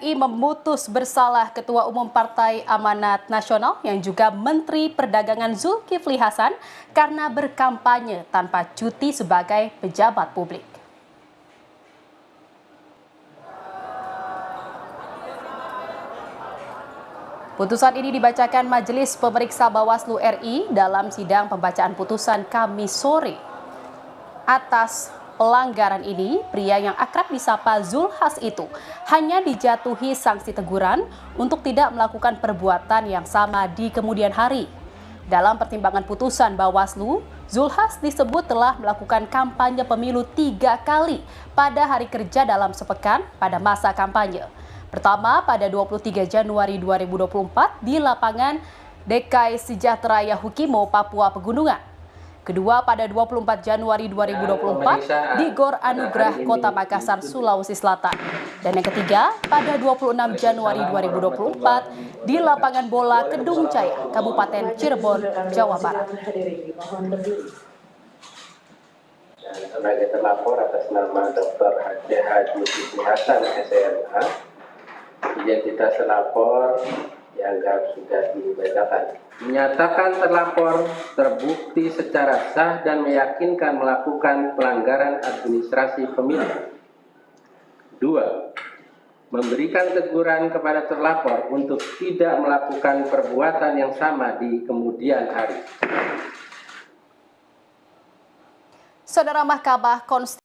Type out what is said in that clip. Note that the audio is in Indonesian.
RI memutus bersalah Ketua Umum Partai Amanat Nasional yang juga Menteri Perdagangan Zulkifli Hasan karena berkampanye tanpa cuti sebagai pejabat publik. Putusan ini dibacakan Majelis Pemeriksa Bawaslu RI dalam sidang pembacaan putusan Kamis sore. Atas pelanggaran ini, pria yang akrab disapa Zulhas itu hanya dijatuhi sanksi teguran untuk tidak melakukan perbuatan yang sama di kemudian hari. Dalam pertimbangan putusan Bawaslu, Zulhas disebut telah melakukan kampanye pemilu 3 kali pada hari kerja dalam sepekan pada masa kampanye. Pertama pada 23 Januari 2024 di lapangan DKI Sejahtera Yahukimo, Papua Pegunungan. Kedua pada 24 Januari 2024 di Gor Anugrah Kota Makassar, Sulawesi Selatan. Dan yang ketiga pada 26 Januari 2024 di lapangan bola Kedung Jaya, Kabupaten Cirebon, Jawa Barat. Dan sebagai terlapor atas nama Dr. H.H. Zulkifli Hasan, SMH, identitas terlapor dianggap sudah dibacakan. Menyatakan terlapor terbukti secara sah dan meyakinkan melakukan pelanggaran administrasi pemilu. 2. Memberikan teguran kepada terlapor untuk tidak melakukan perbuatan yang sama di kemudian hari. Saudara Mahkamah Konstitusi